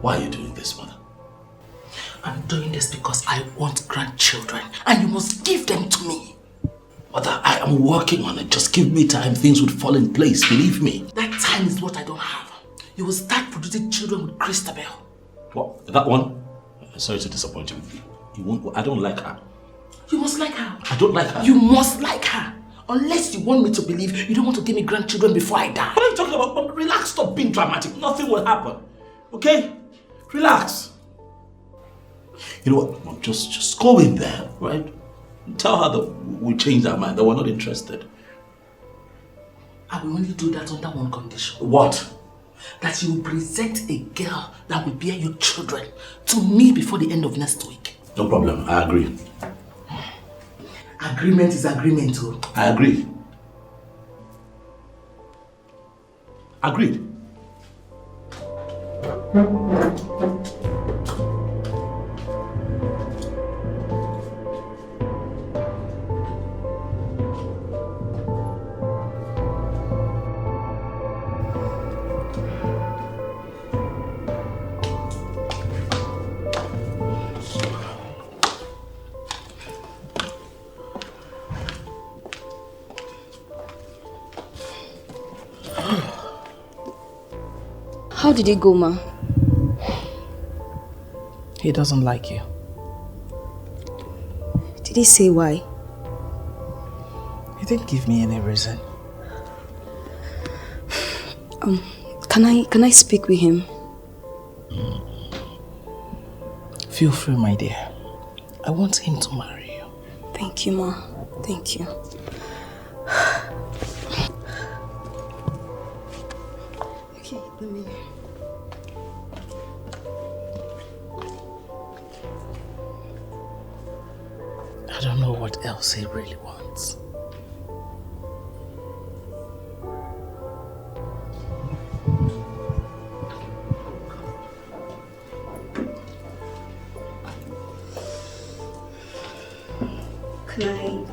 Why are you doing this, mother? I'm doing this because I want grandchildren and you must give them to me. Mother, I am working on it. Just give me time. Things would fall in place, believe me. That time is what I don't have. You will start producing children with Christabel. What? That one? Sorry to disappoint you. You won't. I don't like her. You must like her. I don't like her. You must like her. Unless you want me to believe you don't want to give me grandchildren before I die. What are you talking about? Mom, relax, stop being dramatic. Nothing will happen. Okay? Relax. You know what, Mom? Just go in there, right? Tell her that we changed our mind, that we're not interested. I will only do that under one condition. What? That you will present a girl that will bear your children to me before the end of next week. No problem, I agree. Agreement is agreement, too. I agree. Agreed. How did it go, Ma? He doesn't like you. Did he say why? He didn't give me any reason. Can I speak with him? Feel free, my dear. I want him to marry you. Thank you, Ma. Thank you. Okay, let me... I don't know what else he really wants. Can I...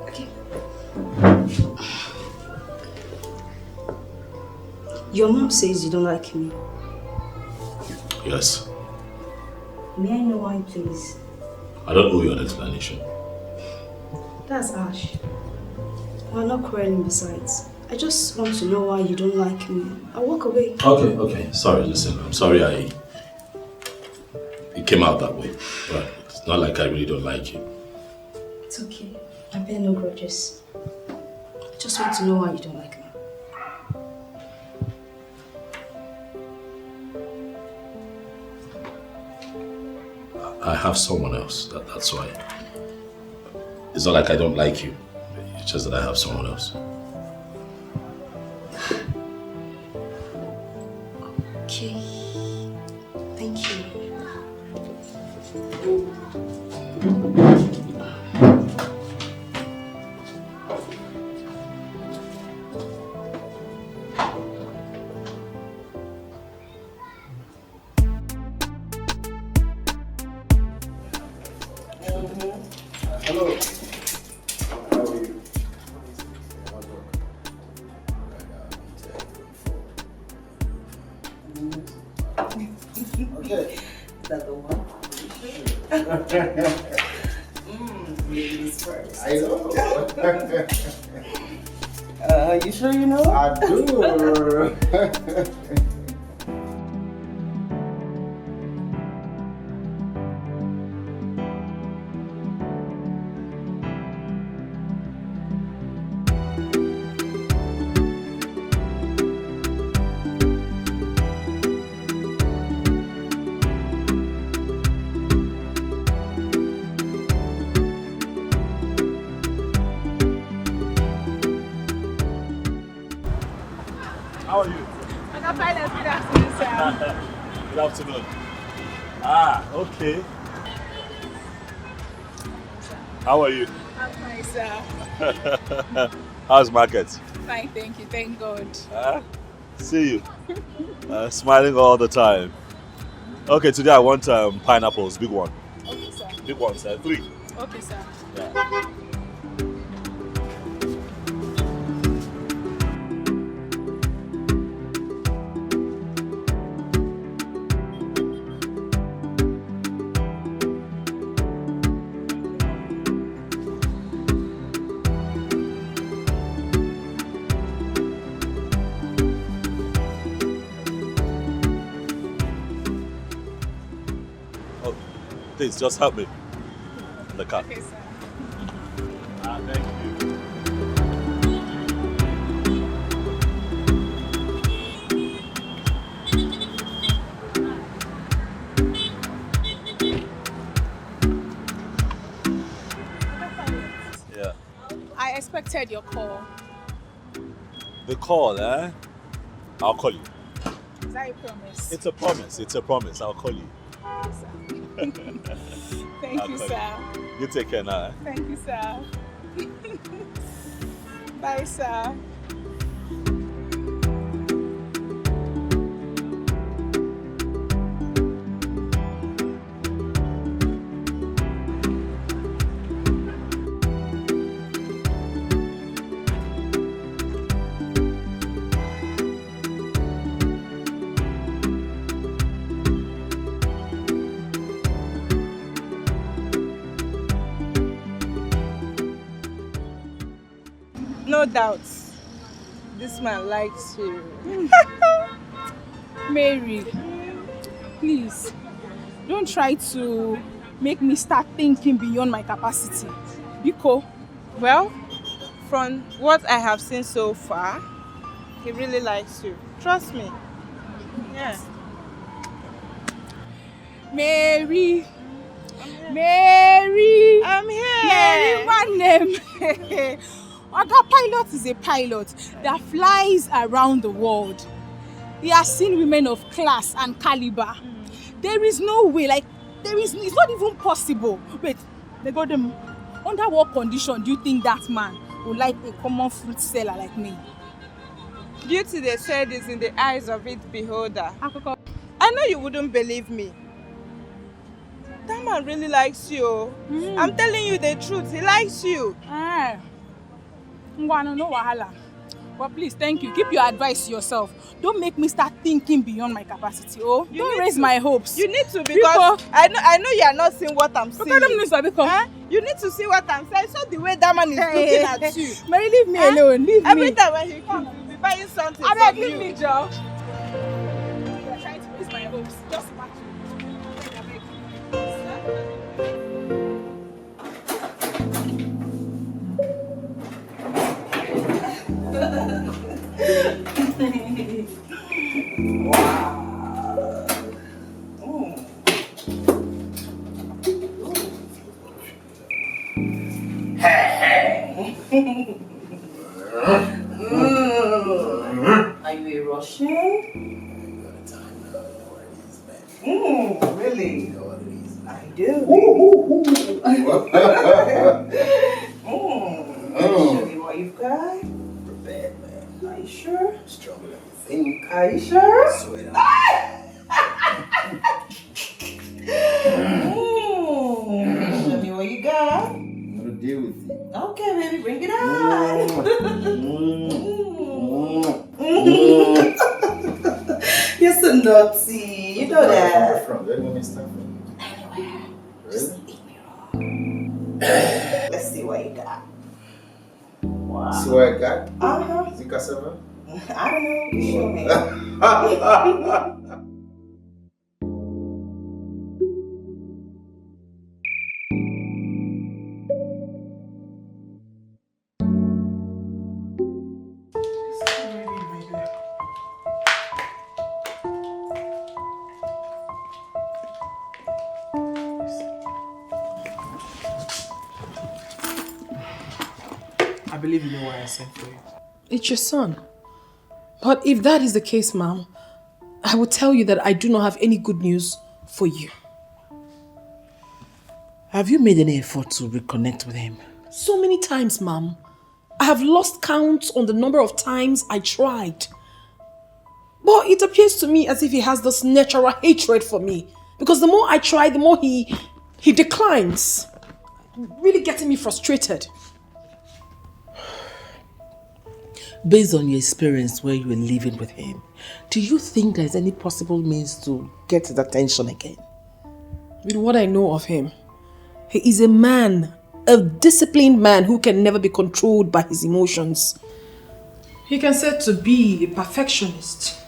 Okay. Your mom says you don't like me. Yes. May I know why, please? I don't owe you an explanation. That's harsh. We're not quarreling besides. I just want to know why you don't like me. I'll walk away. Okay. Sorry, listen. I'm sorry it came out that way. But it's not like I really don't like you. It's okay. I bear no grudges. I just want to know why you don't like me. I have someone else. That's why. It's not like I don't like you. It's just that I have someone else. Okay. Thank you. Hello. How are you? Okay. Is that the one? Ladies first. I know. You sure you know? I do. How are you? I'm not fine. Good afternoon, sir. Good afternoon. Okay. How are you? I'm fine, sir. How's market? Fine, thank you. Thank God. See you. Smiling all the time. Okay, today I want pineapples, big one. Okay, sir. Big ones, 3. Okay, sir. Yeah. Please, just help me. In the car. Okay, sir. Thank you. Yeah. I expected your call. The call, eh? I'll call you. Is that a promise? It's a promise. It's a promise. I'll call you. Thank I'll you, call sir. You take care now, eh? Thank you, sir. Bye, sir. No doubt, this man likes you. Mary, please, don't try to make me start thinking beyond my capacity. Biko. Well, from what I have seen so far, he really likes you. Trust me. Yeah. Mary. Mary. I'm here. Mary, one name. Oga Pilot is a pilot that flies around the world. He has seen women of class and caliber. There is no way, it's not even possible. Wait, they got them. Under what condition do you think that man would like a common fruit seller like me? Beauty, they said, is in the eyes of its beholder. I know you wouldn't believe me. That man really likes you. I'm telling you the truth. He likes you. No wahala. But please, thank you. Keep your advice to yourself. Don't make me start thinking beyond my capacity. Don't raise my hopes. You need to, because I know you are not seeing what I'm seeing. You need to see what I'm saying. So the way that man is looking at you. Mary, leave me alone. Leave me. Every time when he comes, he'll be buying something from you. Leave me, Joe. You are trying to raise my hopes. Just imagine. Are you a Russian? Really? You know what it is. I do. Show me what you've got. Prepared, man. Are you sure? Stronger than you think. Are you sure? Swear to Show me what you got. I'm gonna deal with you. Okay, baby, bring it on. You're so naughty. You know that. Where do you want me to start from? Anywhere. Really? Just leave me alone. Let's see what you got. Wow. See what I got? Uh-huh. Is it cassava? I don't know. You show me. I believe you know why I sent for you. It's your son. But if that is the case, Mom, I will tell you that I do not have any good news for you. Have you made any effort to reconnect with him? So many times, Mom. I have lost count on the number of times I tried. But it appears to me as if he has this natural hatred for me. Because the more I try, the more he declines. Really getting me frustrated. Based on your experience where you were living with him, do you think there's any possible means to get his attention again? With what I know of him, he is a man, a disciplined man who can never be controlled by his emotions. He can said to be a perfectionist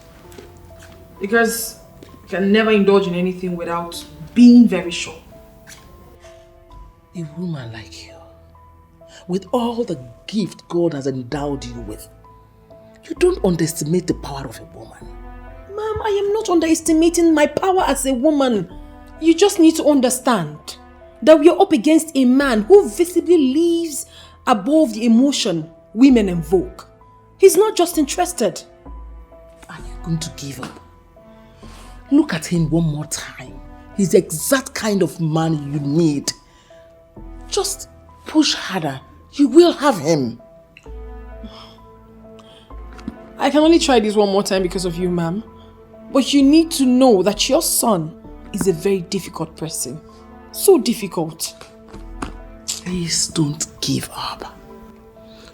because he can never indulge in anything without being very sure. A woman like you, with all the gift God has endowed you with, you don't underestimate the power of a woman. Ma'am, I am not underestimating my power as a woman. You just need to understand that we are up against a man who visibly lives above the emotion women invoke. He's not just interested. Are you going to give up? Look at him one more time. He's the exact kind of man you need. Just push harder. You will have him. I can only try this one more time because of you, ma'am. But you need to know that your son is a very difficult person. So difficult. Please don't give up.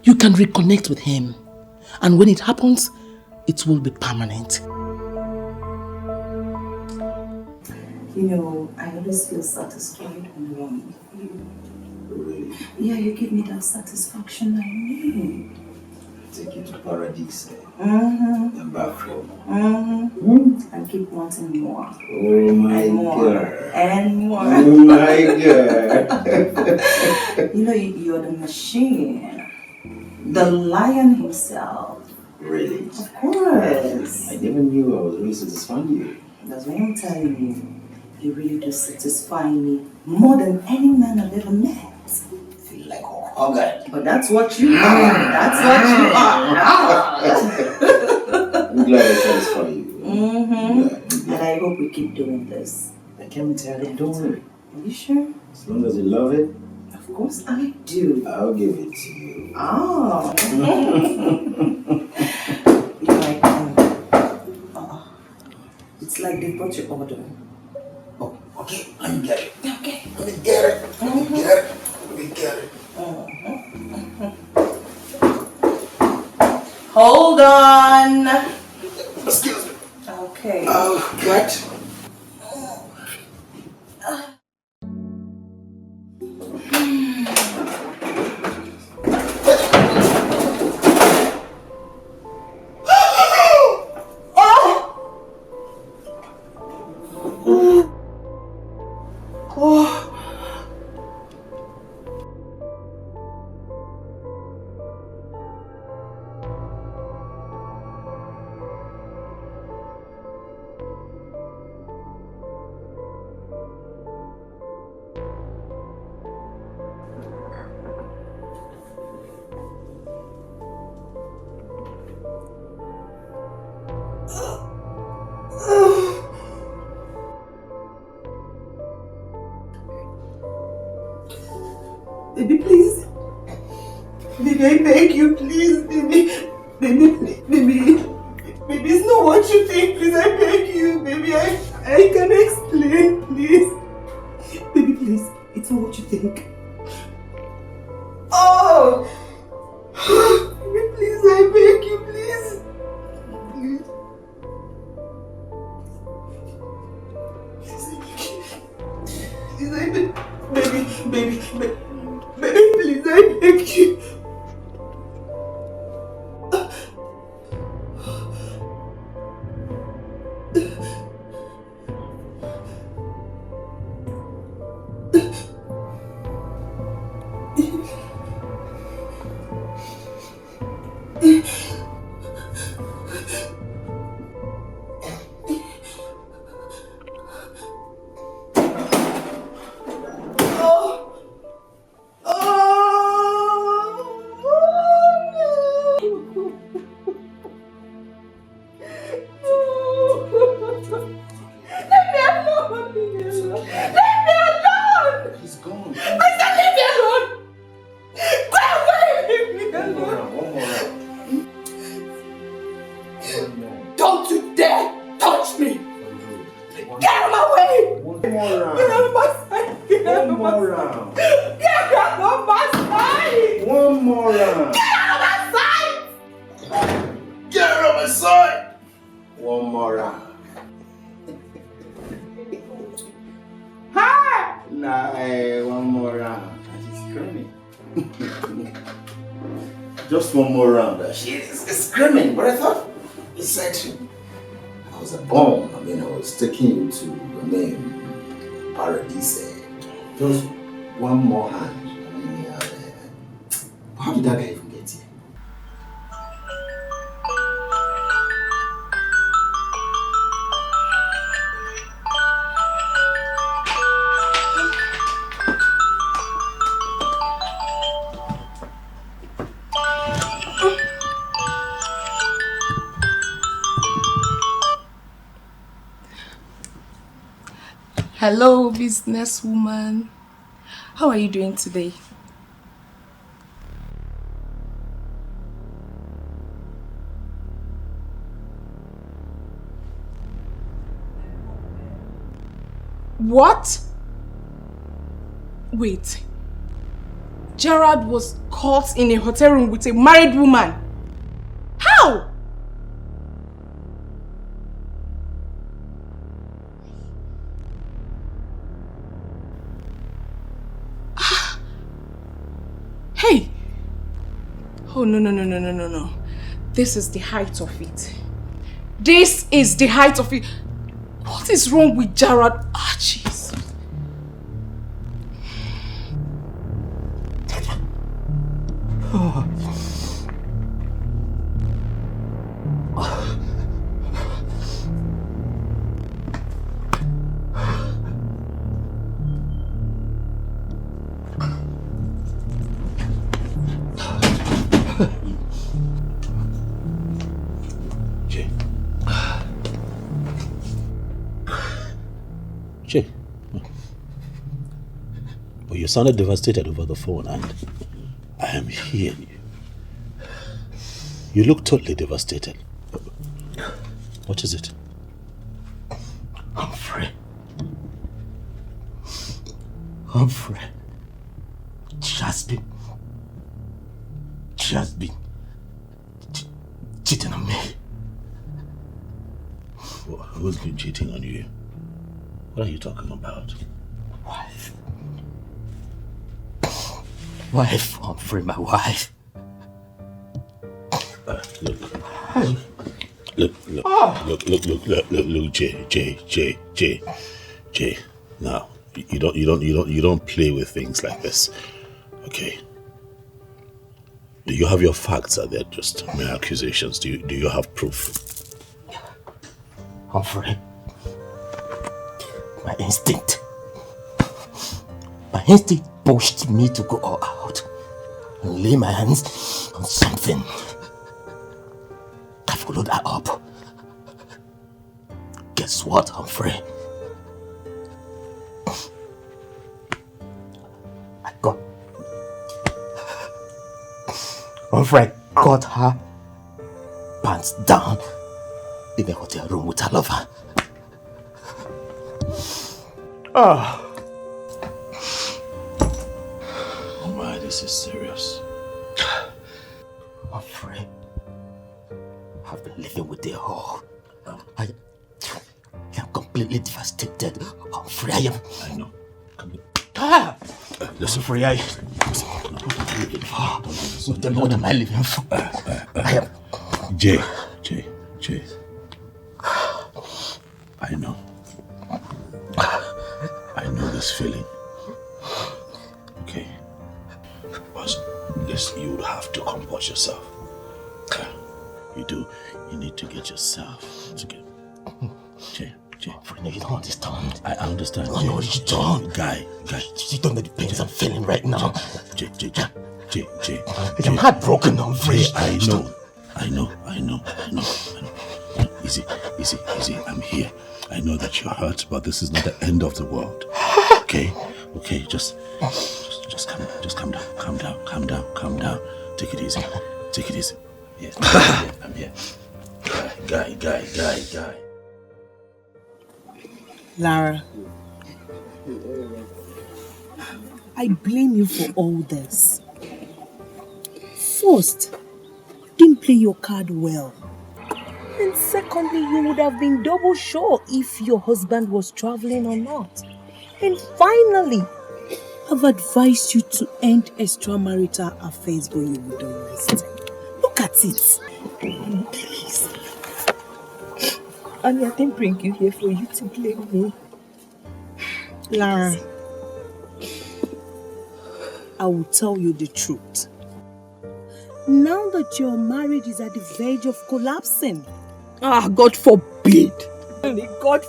You can reconnect with him. And when it happens, it will be permanent. You know, I always feel satisfied when I'm with you. Really? Yeah, you give me that satisfaction I need. Take you to paradise. And bathroom. I keep wanting more. Oh my God. And more. Oh my God. You know, you're the machine. The lion himself. Really? Of course. I never knew I was really satisfying you. That's what I'm telling you. You really do satisfy me more than any man I've ever met. Feel like a hugger. But that's what you are. That's what you are. I'm glad I satisfy you. And I hope we keep doing this. I can't tell you, don't worry. Are you sure? As long as you love it. Of course I do. I'll give it to you. Oh. It's like they brought your order. Oh, okay. Let me get it. Okay. Let me get it. Let me get it. Let me get it. Hold on. Excuse me. Okay. Oh, what? Baby, please. Baby, I beg you, please, baby. Baby, please, baby. Baby, it's not what you think, please. I beg you, baby. I can explain, please. Baby, please. It's not what you think. Oh! Baby, please, I beg you, please. Please, I beg you. Baby, please, I beg you. Just one more round. She's screaming, but I thought he said I was a bomb. I mean, I was taking you to, paradise. Just one more hand. How did that guy even get here? Hello, businesswoman. How are you doing today? What? Wait. Gerard was caught in a hotel room with a married woman. How? Hey! Oh, no. This is the height of it. This is the height of it. What is wrong with Gerard? Ah, jeez. Jay. But you sounded devastated over the phone, and I am hearing you. You look totally devastated. What is it? Humphrey. She has been cheating on me. Who's been cheating on you? What are you talking about? Wife, Humphrey, my wife. Look, Jay. Now, you don't play with things like this, okay? Do you have your facts? Are they just mere accusations? Do you have proof? Humphrey, my instinct pushed me to go all out and lay my hands on something. I followed her up. Guess what, Humphrey? Humphrey got her pants down in the hotel room with her lover. Oh my, this is serious. Humphrey, I've been living with the whore. I am completely devastated. Humphrey, I know. Listen, Humphrey, what am I living for? Jay. I know this feeling. Okay. But listen, you have to compose yourself. You do. You need to get yourself together. Jay. No, you don't understand. I understand. Oh, no, you don't. Guy. You don't know the pains I'm feeling right now. Jay. I'm heartbroken, Humphrey. I know. Easy. I'm here. I know that you're hurt, but this is not the end of the world. Okay, just calm down. Take it easy. Yes, I'm here. Guy. Lara, I blame you for all this. First, didn't play your card well. And secondly, you would have been double sure if your husband was traveling or not. And finally, I've advised you to end extramarital affairs when you would don't listen. Look at it. Please. And I didn't bring you here for you to blame me. Lara, I will tell you the truth. Now that your marriage is at the verge of collapsing. God forbid. God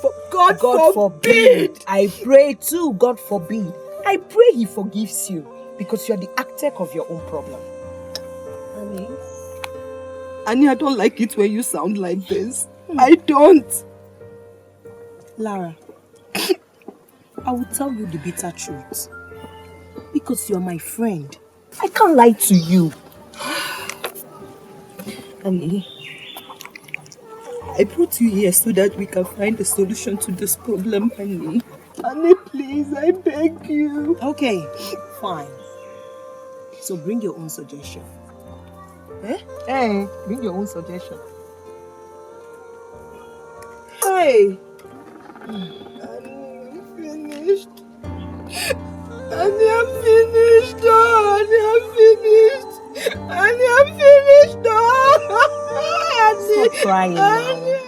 forbid. I pray too, God forbid. I pray he forgives you because you are the architect of your own problem. Annie, I don't like it when you sound like this. I don't. Lara, I will tell you the bitter truth. Because you're my friend. I can't lie to you. Annie, I brought you here so that we can find a solution to this problem, Annie. Annie, please, I beg you. Okay, fine. So bring your own suggestion. Hey, bring your own suggestion. Hey! Annie, finished. Annie, I'm finished. Annie, I'm finished. Stop crying now.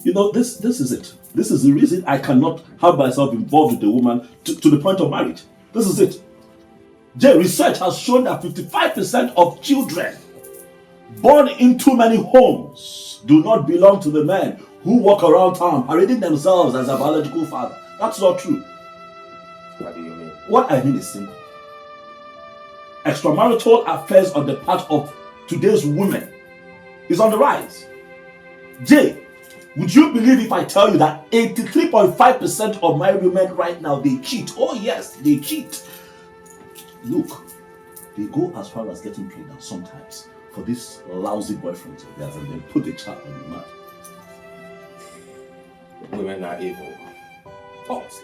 You know, this is it. This is the reason I cannot have myself involved with a woman to the point of marriage. This is it. Research has shown that 55% of children born in too many homes do not belong to the men who walk around town parading themselves as a biological father. That's not true. What do you mean? What I mean is simple. Extramarital affairs on the part of today's women is on the rise. Jay, would you believe if I tell you that 83.5% of married women right now, they cheat? Oh yes, they cheat. Look, they go as far as getting pregnant sometimes for this lousy boyfriend of theirs and then put the child on the mat. Women are evil. False.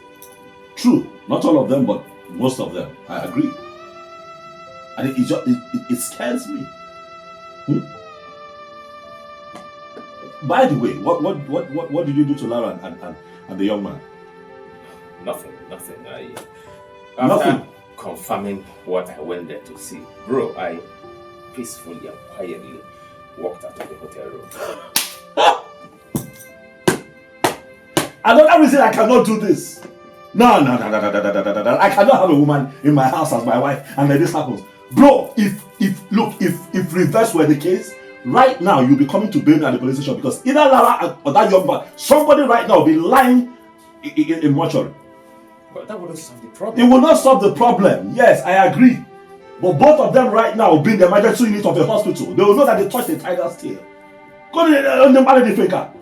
True, not all of them, but most of them. I agree. And it scares me. By the way, what did you do to Lara and the young man? Nothing. Nothing. Confirming what I went there to see, bro, I peacefully and quietly walked out of the hotel room. Another reason I cannot do this. No. I cannot have a woman in my house as my wife and then this happens. Bro, if reverse were the case, right now you'll be coming to bail me at the police station because either Lara or that young man, somebody right now will be lying in mortuary. But that wouldn't solve the problem. It will not solve the problem. Yes, I agree. But both of them right now will be in the emergency unit of the hospital. They will know that they touched the tiger's tail. Go to the marriage faker.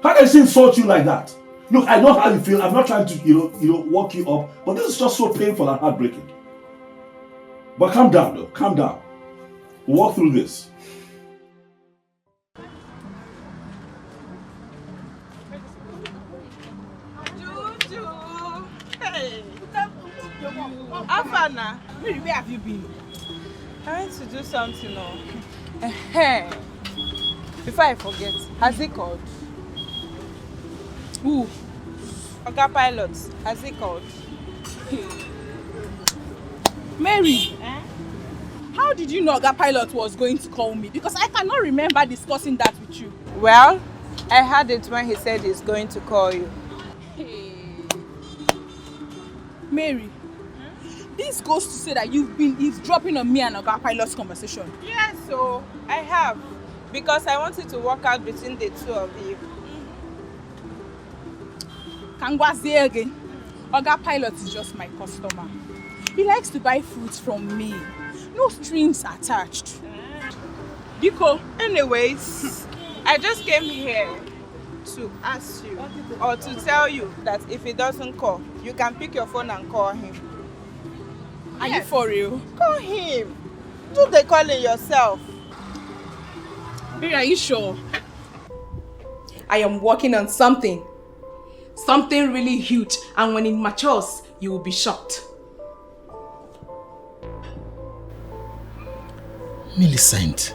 How can she insult you like that? Look, I know how you feel. I'm not trying to, walk you up. But this is just so painful and heartbreaking. But calm down, though. Calm down. We'll walk through this. Afana, Where have you been? I went to do something now. Before I forget, has he called? Who? Oga Pilot, has he called? Mary, how did you know Oga Pilot was going to call me? Because I cannot remember discussing that with you. Well, I heard it when he said he's going to call you. Mary, this goes to say that you've been eavesdropping on me and Oga Pilot's conversation. Yes, so I have. Because I wanted to work out between the two of you. Kangwa say again, Oga Pilot is just my customer. He likes to buy fruits from me. No strings attached. Biko, anyways, I just came here to ask you or to tell you that if he doesn't call, you can pick your phone and call him. Are you for real? Call him. Do the calling yourself. Mary, are you sure? I am working on something. Something really huge, and when it matures, you will be shocked. Millicent,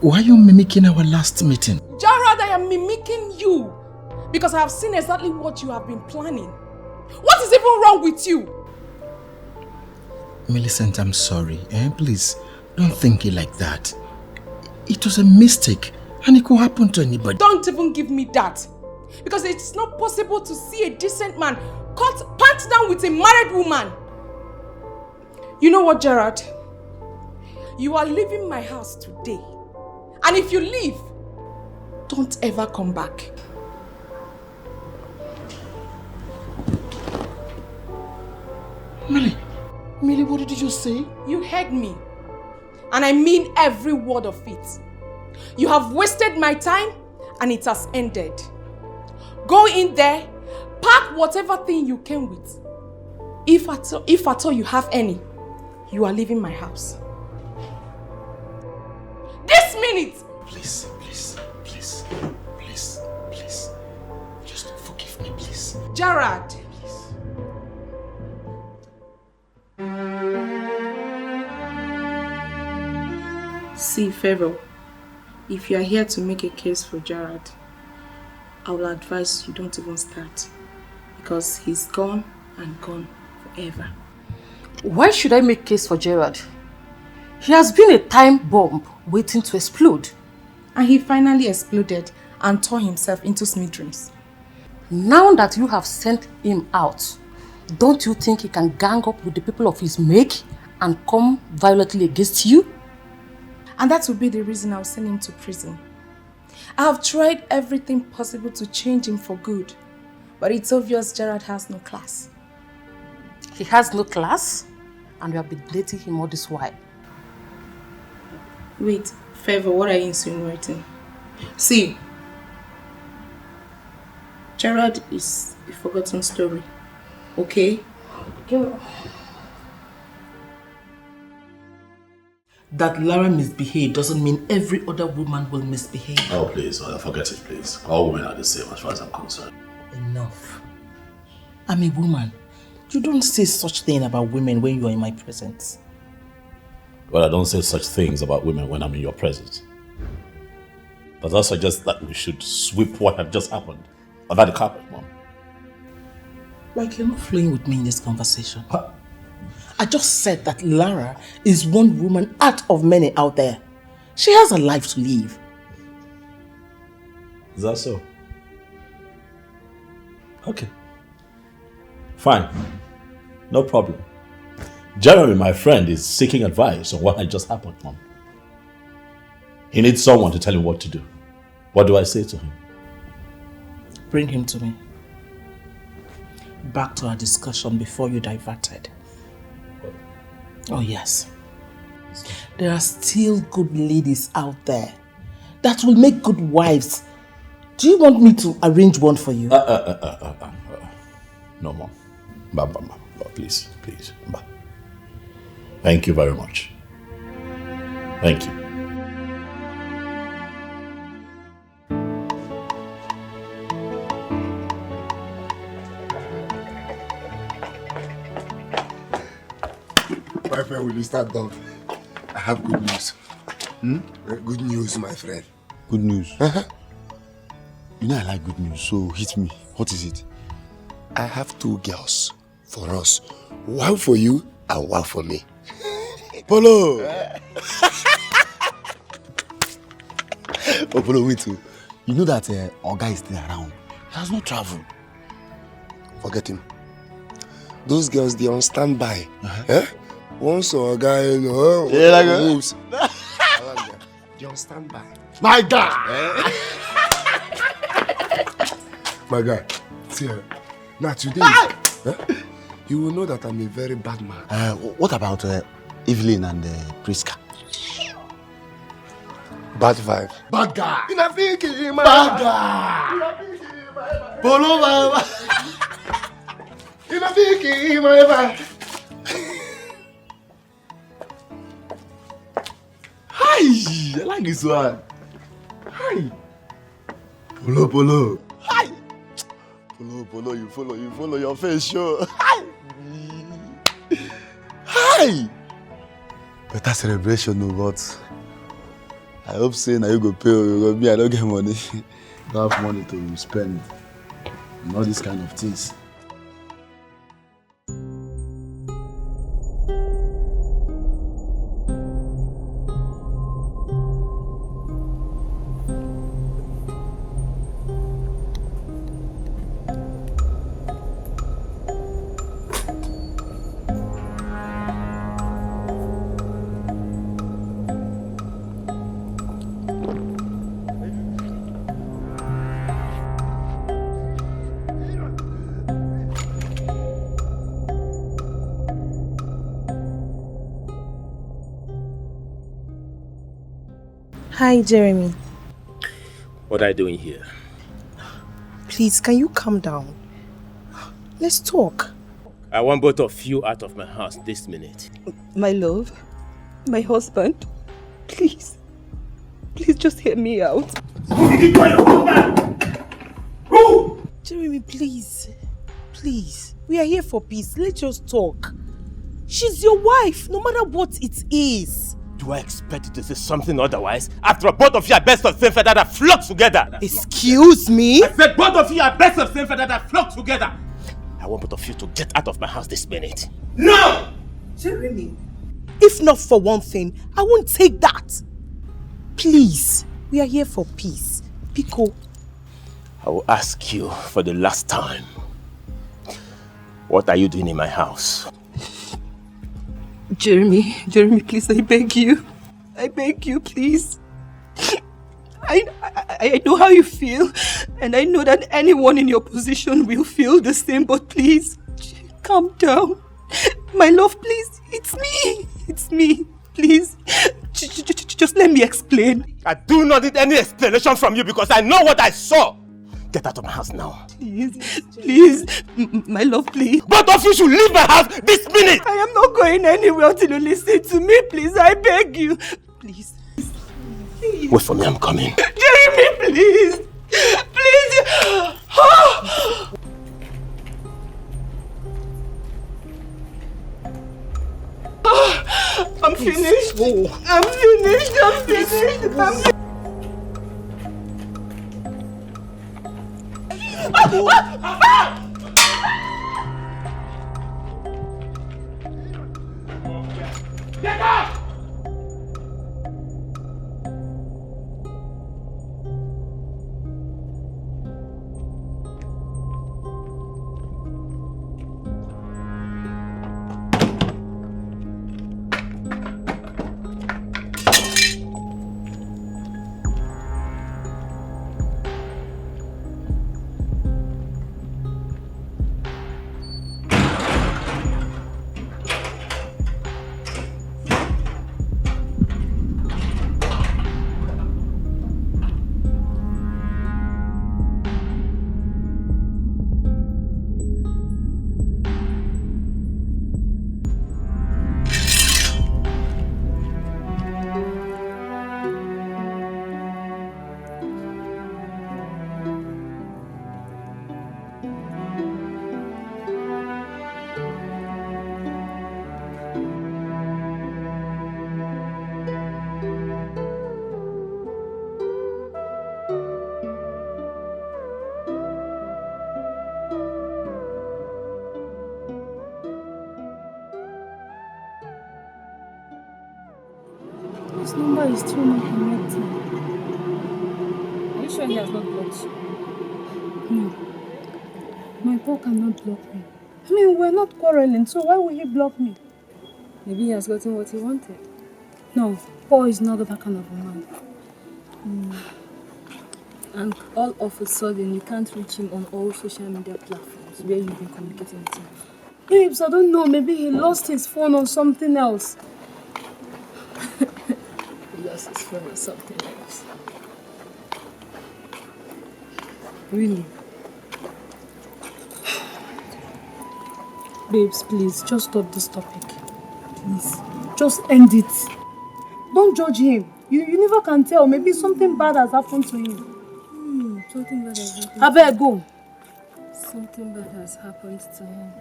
why are you mimicking our last meeting? Jarrad, I am mimicking you because I have seen exactly what you have been planning. What is even wrong with you? Millicent, I'm sorry. Please, don't think it like that. It was a mistake and it could happen to anybody. Don't even give me that. Because it's not possible to see a decent man cut pants down with a married woman. You know what, Gerard? You are leaving my house today. And if you leave, don't ever come back. Millie, what did you just say? You heard me. And I mean every word of it. You have wasted my time and it has ended. Go in there, pack whatever thing you came with. If at all you have any, you are leaving my house. This minute! Please. Just forgive me, please. Gerard! See, Pharaoh, if you are here to make a case for Gerard, I will advise you don't even start. Because he's gone and gone forever. Why should I make case for Gerard? He has been a time bomb waiting to explode. And he finally exploded and tore himself into smithereens. Now that you have sent him out, don't you think he can gang up with the people of his make and come violently against you? And that will be the reason I'll send him to prison. I have tried everything possible to change him for good. But it's obvious Gerard has no class. He has no class? And you have been dating him all this while. Wait, Favor, what are you insinuating? See, Gerard is a forgotten story. Okay? That Lara misbehaved doesn't mean every other woman will misbehave. Oh, please, forget it, please. All women are the same as far as I'm concerned. Enough. I'm a woman. You don't say such thing about women when you are in my presence. Well, I don't say such things about women when I'm in your presence. But that suggests that we should sweep what had just happened under the carpet, Mom. Like you're not flowing with me in this conversation. Huh? I just said that Lara is one woman out of many out there. She has a life to live. Is that so? Okay. Fine. No problem. Jeremy, my friend, is seeking advice on what had just happened, Mom. He needs someone to tell him what to do. What do I say to him? Bring him to me. Back to our discussion before you diverted. Oh yes. There are still good ladies out there that will make good wives. Do you want me to arrange one for you? No, Mom. Please. Thank you very much. Thank you. My friend, will you start down? I have good news. Good news, my friend. Good news? You know I like good news, so hit me. What is it? I have 2 girls for us. One for you and one for me. Polo! Oh, Polo, wait too. You know that our guy is still around. He has no travel. Forget him. Those girls, they on standby. Once our guy, moves. They on standby. My guy! My guy, see, now today, you will know that I'm a very bad man. What about Evelyn and Priska? Bad vibe. Bad guy! Bad guy! Polo, Hi! I like this one. Hi! Polo. Hi! Polo, you follow your face, sure. Hi! Hi! Better celebration, no, but I hope saying that you go pay, me, I don't get money. I don't have money to spend on all these kind of things. Hi, Jeremy. What are you doing here? Please, can you calm down? Let's talk. I want both of you out of my house this minute. My love, my husband, please. Please just hear me out. Jeremy, please. Please. We are here for peace. Let's just talk. She's your wife, no matter what it is. Do I expect you to say something otherwise? After all, both of you are best of same feather that flock together. Excuse me? I said both of you are best of same feather that flock together. I want both of you to get out of my house this minute. No! Jeremy. If not for one thing, I won't take that. Please, we are here for peace. Pico. I will ask you for the last time. What are you doing in my house? Jeremy, please, I beg you. I beg you, please. I know how you feel, and I know that anyone in your position will feel the same, but please, calm down. My love, please, it's me, please. Just let me explain. I do not need any explanation from you because I know what I saw. Get out of my house now. Please, my love, please. Both of you should leave my house this minute. I am not going anywhere until you listen to me, please. I beg you. Please. Wait for me, I'm coming. Jeremy, please. Please. I'm finished. I'm finished. Get up! His number is still not connected. Are you sure he has not blocked you? No. My Paul cannot block me. I mean, we're not quarreling, so why would he block me? Maybe he has gotten what he wanted. No, Paul is not that kind of a man. And all of a sudden, you can't reach him on all social media platforms where you've been communicating with him. Babes, I don't know. Maybe he lost his phone or something else. He lost his phone or something else. Really? Babes, please, just stop this topic. Please. Just end it. Don't judge him. You never can tell. Maybe something bad has happened to him. Something bad has happened. I better go. Something bad has happened to him.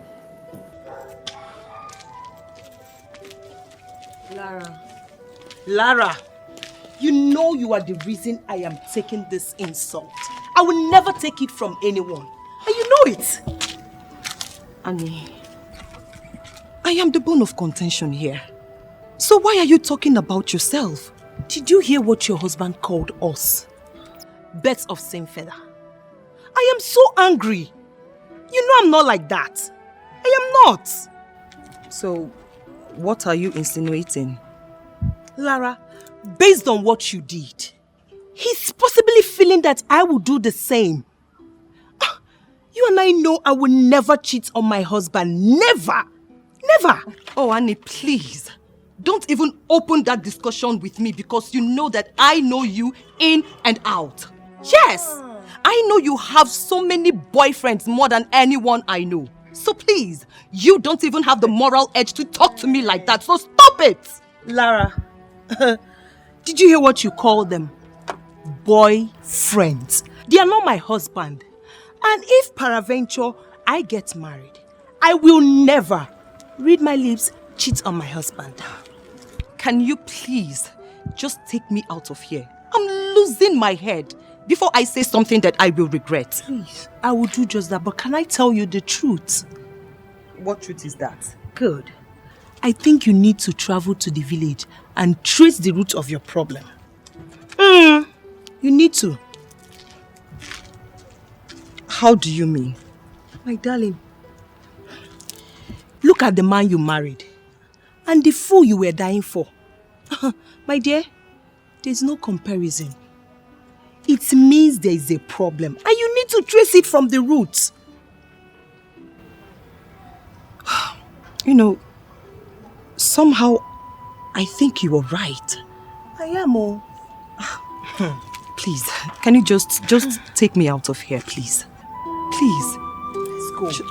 Lara, you know you are the reason I am taking this insult. I will never take it from anyone. And you know it. Annie, I am the bone of contention here. So why are you talking about yourself? Did you hear what your husband called us? Birds of same feather. I am so angry. You know I'm not like that. I am not. So, what are you insinuating? Lara, based on what you did, he's possibly feeling that I will do the same. You and I know I will never cheat on my husband. Never. Never. Oh, Annie, please. Don't even open that discussion with me because you know that I know you in and out. Yes, I know you have so many boyfriends more than anyone I know. So please, you don't even have the moral edge to talk to me like that, so stop it! Lara, did you hear what you call them? Boyfriends. They are not my husband. And if peradventure I get married, I will never, read my lips, cheat on my husband. Can you please just take me out of here? I'm losing my head before I say something that I will regret. Please, I will do just that, but can I tell you the truth? What truth is that? Good. I think you need to travel to the village and trace the root of your problem. You need to. How do you mean? My darling, look at the man you married and the fool you were dying for. My dear, there's no comparison. It means there is a problem and you need to trace it from the roots. You know, somehow I think you are right. I am. Oh. Please, can you just take me out of here, please? Please. Let's go.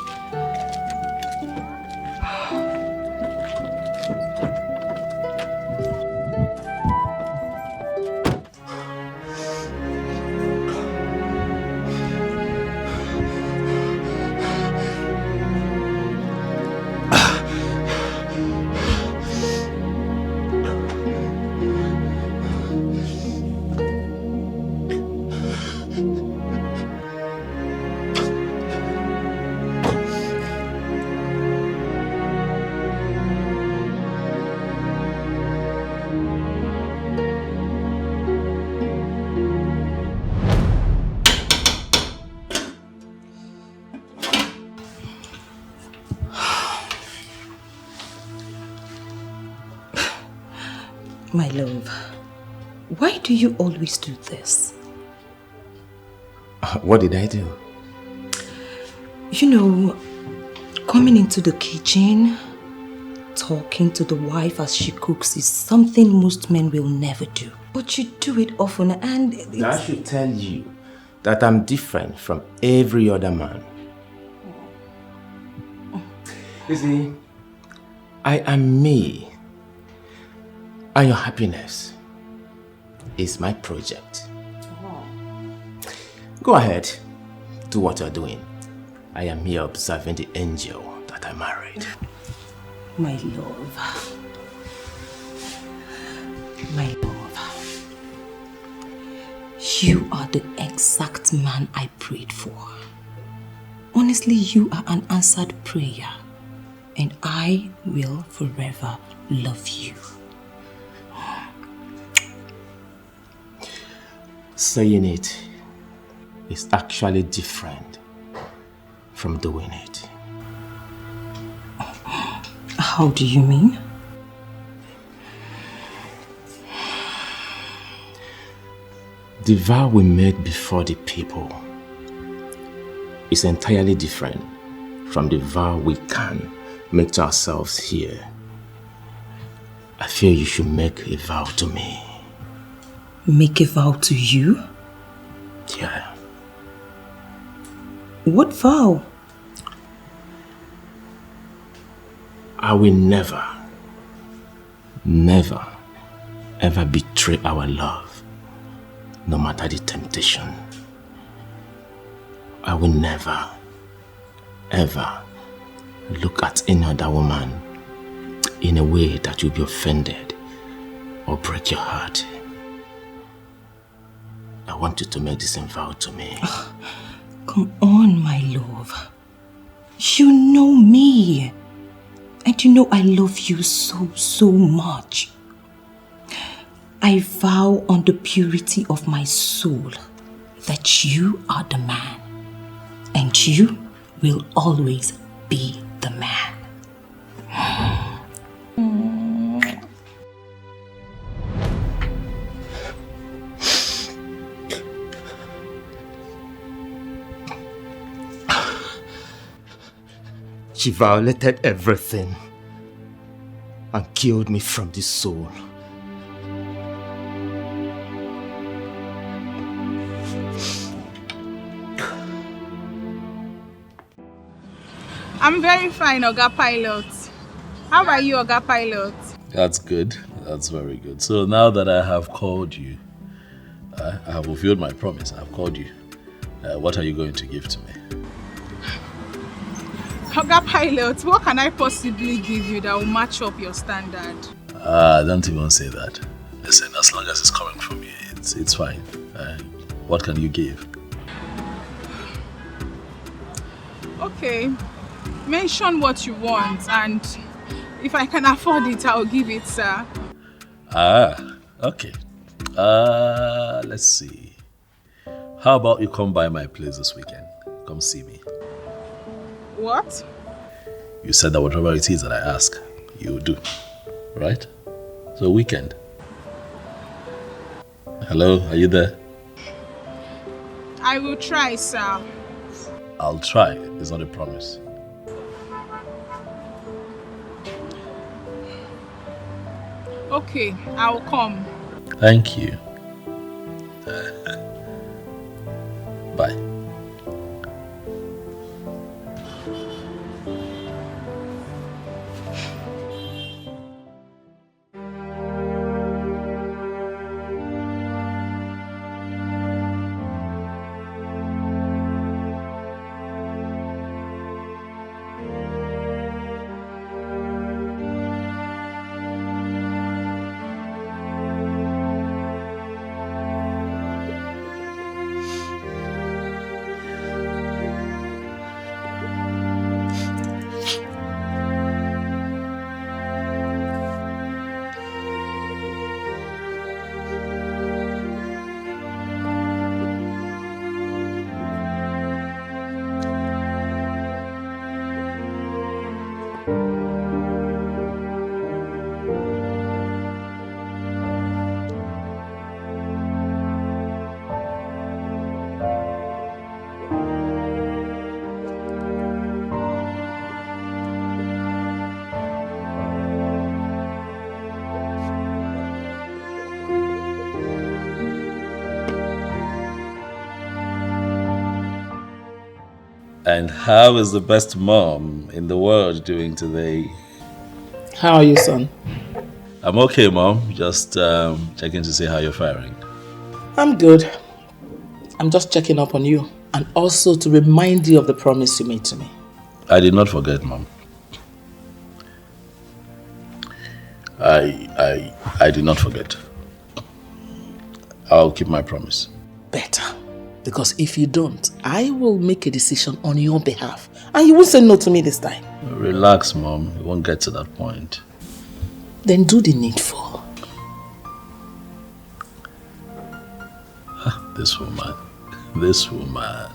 My love, why do you always do this? What did I do? You know, coming into the kitchen, talking to the wife as she cooks is something most men will never do. But you do it often and I should tell you that I'm different from every other man. You see, I am me. And your happiness is my project. Go ahead, do what you're doing. I am here observing the angel that I married. My love. My love. You are the exact man I prayed for. Honestly, you are an answered prayer. And I will forever love you. Saying it is actually different from doing it. How do you mean? The vow we made before the people is entirely different from the vow we can make to ourselves here. I feel you should make a vow to me. Make a vow to you? Yeah. What vow? I will never, never, ever betray our love, no matter the temptation. I will never, ever look at any other woman in a way that you'll be offended or break your heart. I want you to make this vow to me. Come on, my love. You know me. And you know I love you so, so much. I vow on the purity of my soul that you are the man. And you will always be the man. She violated everything. and killed me from the soul. I'm very fine, Oga Pilot. How are you, Oga Pilot? That's good. That's very good. So now that I have called you, I have fulfilled my promise. I've called you. What are you going to give to me? Oga Pilot, what can I possibly give you that will match up your standard? Don't even say that. Listen, as long as it's coming from you, it's fine. What can you give? Okay. Mention what you want, and if I can afford it, I'll give it, sir. Okay. Let's see. How about you come by my place this weekend? Come see me. What? You said that whatever it is that I ask, you do. Right? So weekend. Hello, are you there? I will try, sir. I'll try. It's not a promise. Okay, I'll come. Thank you. Bye. And how is the best mom in the world doing today? How are you, son? I'm okay, Mom. Just checking to see how you're faring. I'm good. I'm just checking up on you and also to remind you of the promise you made to me. I did not forget, Mom. I did not forget. I'll keep my promise. Better. Because if you don't, I will make a decision on your behalf. And you won't say no to me this time. Relax, Mom. We won't get to that point. Then do the needful. This woman. This woman.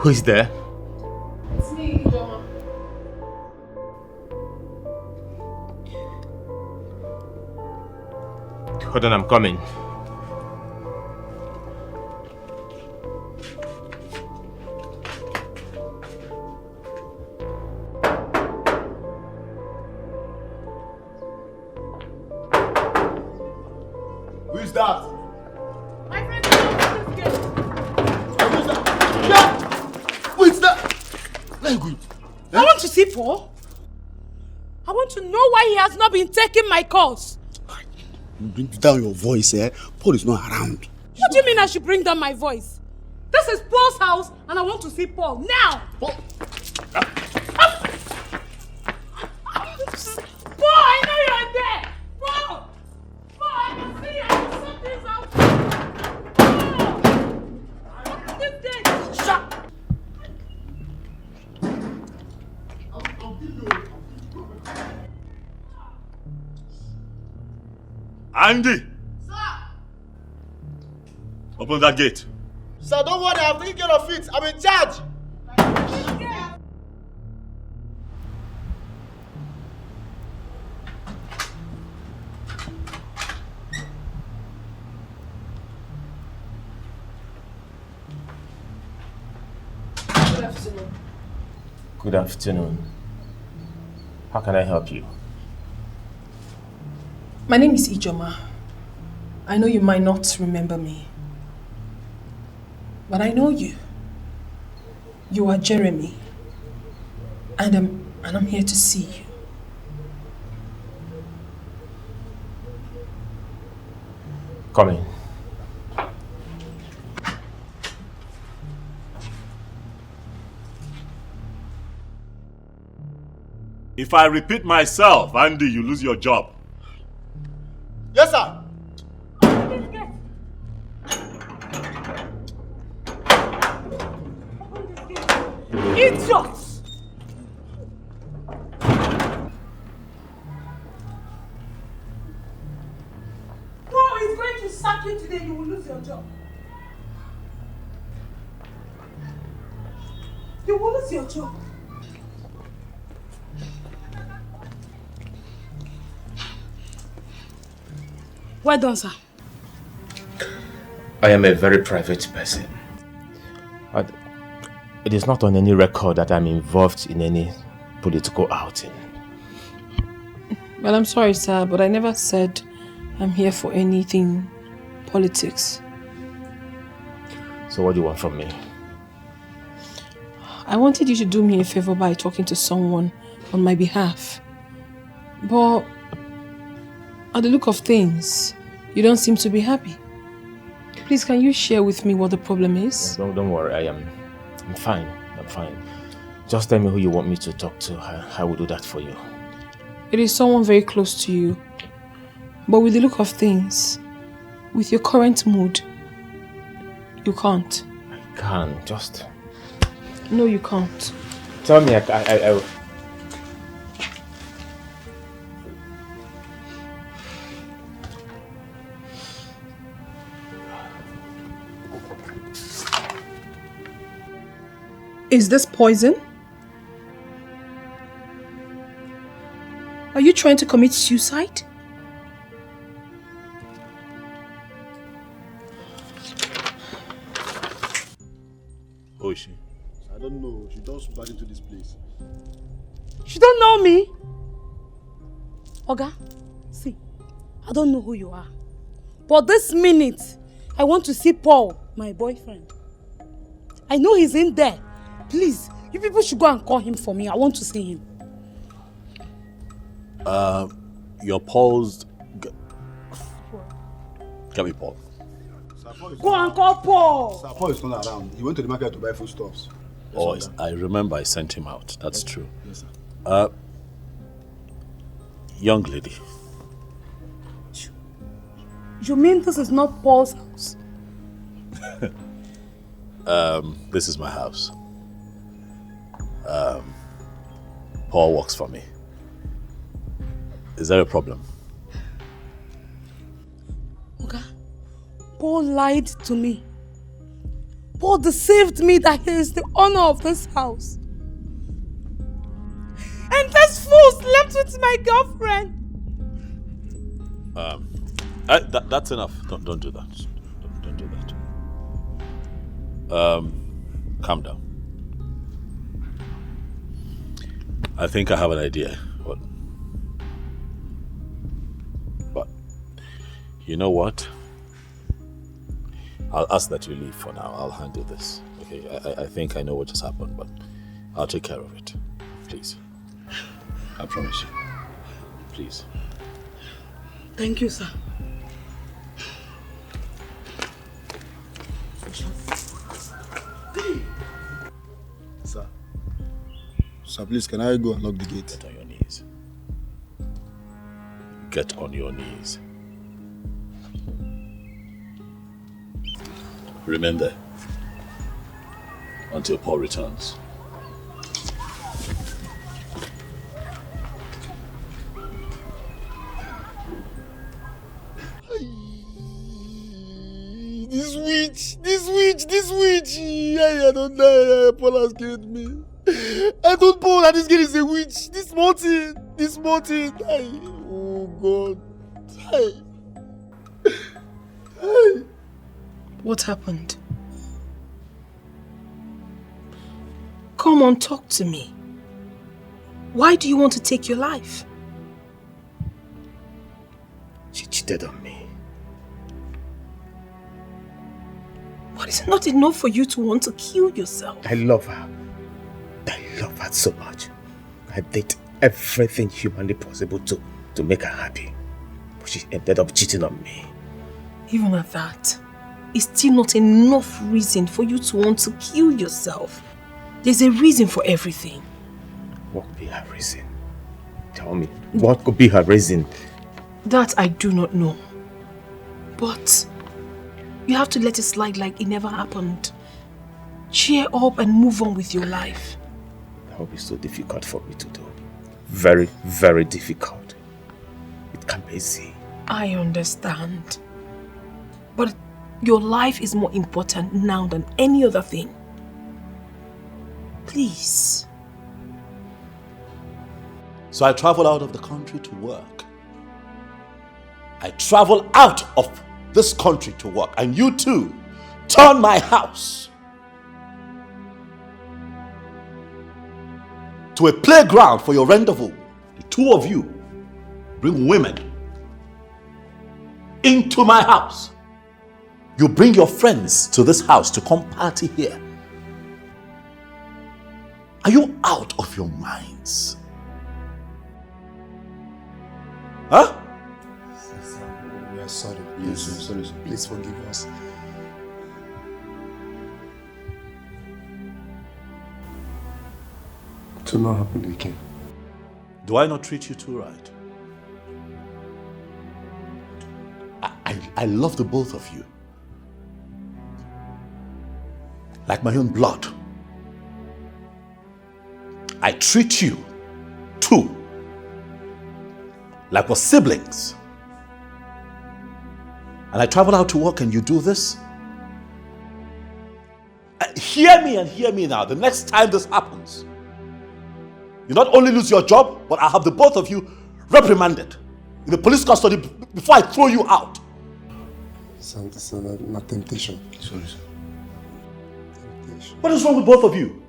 Who is there? It's me, Ijoma. Hold on, I'm coming. Who is that? My friend, open this gate. Who is that? Yeah! Who is that? Very good. I want to see Paul. I want to know why he has not been taking my calls. Bring down your voice, eh? Paul is not around. What do you mean I should bring down my voice? This is Paul's house and I want to see Paul now. Paul, I know you're there. Paul, I can see you. Something's out. Paul, open this gate. Shut. Andy! Sir! Open that gate. Sir, don't worry, I've taken care of it. I'm in charge. Good afternoon. Good afternoon. How can I help you? My name is Ijoma. I know you might not remember me, but I know you. You are Jeremy, and I'm here to see you. Come in. If I repeat myself, Andy, you lose your job. Yes, sir. Idiots! Paul is going to sack you today. You will lose your job. You will lose your job. Well done, sir. I am a very private person. It is not on any record that I'm involved in any political outing. Well, I'm sorry, sir, but I never said I'm here for anything politics. So what do you want from me? I wanted you to do me a favor by talking to someone on my behalf. But at the look of things, you don't seem to be happy. Please, can you share with me what the problem is? Don't worry, I'm fine. I'm fine. Just tell me who you want me to talk to. I will do that for you. It is someone very close to you. But with the look of things, with your current mood, you can't. I can't. Just... No, you can't. Tell me, I will... Is this poison? Are you trying to commit suicide? Who is she? I don't know. She just walked into this place. She don't know me. Oga, see, I don't know who you are. But this minute, I want to see Paul, my boyfriend. I know he's in there. Please, you people should go and call him for me. I want to see him. Your Paul's... Get me Paul. Go and call Paul. Sir, Paul is not around. He went to the market to buy foodstuffs. Oh, I remember I sent him out. That's true. Yes, sir. Young lady. You mean this is not Paul's house? This is my house. Paul works for me. Is there a problem? Okay. Paul lied to me. Paul deceived me that he is the owner of this house. And this fool slept with my girlfriend. That's enough. Don't do that. Don't do that. Calm down. I think I have an idea. But you know what? I'll ask that you leave for now. I'll handle this. Okay, I think I know what just happened, but I'll take care of it. Please. I promise you. Please. Thank you, sir. Sir, please, can I go and lock the gate? Get on your knees. Get on your knees. Remain there until Paul returns. This witch! I don't know. Paul has killed me. I told Paul that this girl is a witch. This Martin. Oh God. What happened? Come on, talk to me. Why do you want to take your life? She cheated on me. But it's not enough for you to want to kill yourself. I love her. I love her so much. I did everything humanly possible to make her happy. But she ended up cheating on me. Even at that, it's still not enough reason for you to want to kill yourself. There's a reason for everything. What could be her reason? Tell me, what could be her reason? That I do not know. But you have to let it slide like it never happened. Cheer up and move on with your life. That will be so difficult for me to do. Very, very difficult. It can't be easy. I understand. But your life is more important now than any other thing. Please. So I travel out of the country to work. I travel out of this country to work. And you too turn my house to a playground for your rendezvous. The two of you bring women into my house. You bring your friends to this house to come party here. Are you out of your minds? Huh? We are sorry. Please, we are sorry. Please forgive us. It will not happen again. Do I not treat you too right? I love the both of you. Like my own blood. I treat you too like we're siblings. And I travel out to work and you do this? Hear me and hear me now. The next time this happens, you not only lose your job, but I'll have the both of you reprimanded in the police custody before I throw you out. It's not temptation. Sorry, sir. What is wrong with both of you?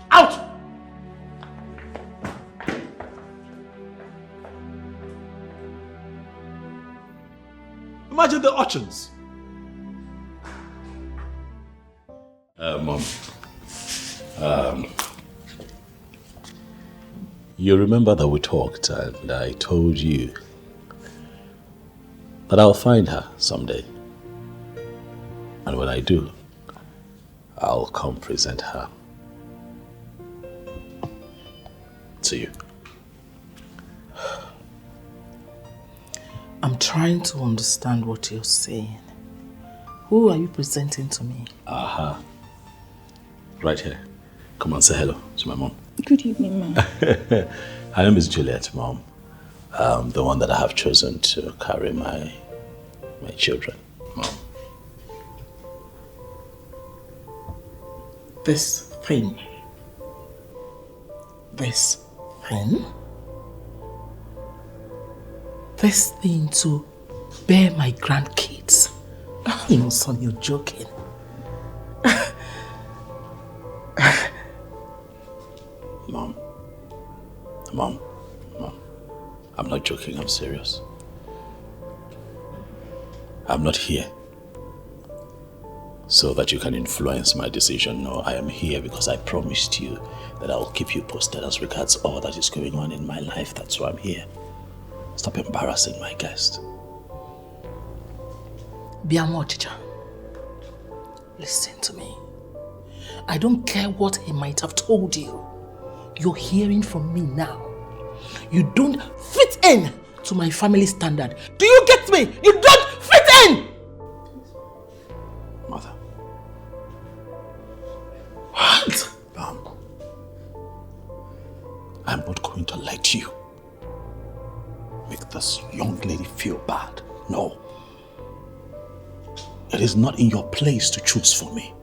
Out! Imagine the urchins. Mom. You remember that we talked and I told you that I'll find her someday. And when I do, I'll come present her to you. I'm trying to understand what you're saying. Who are you presenting to me? Aha. Right here. Come on, say hello to my mom. Good evening, ma'am. Her name is Juliet, Mom. The one that I have chosen to carry my my children. Mom. This thing to bear my grandkids. No, son, you're joking. Mom, I'm not joking, I'm serious. I'm not here so that you can influence my decision. No, I am here because I promised you that I will keep you posted as regards all that is going on in my life. That's why I'm here. Stop embarrassing my guest. Biamo Chicha, listen to me. I don't care what he might have told you. You're hearing from me now. You don't fit in to my family standard. Do you get me? You don't fit in! Mother. What? I'm not going to let you make this young lady feel bad. No. It is not in your place to choose for me.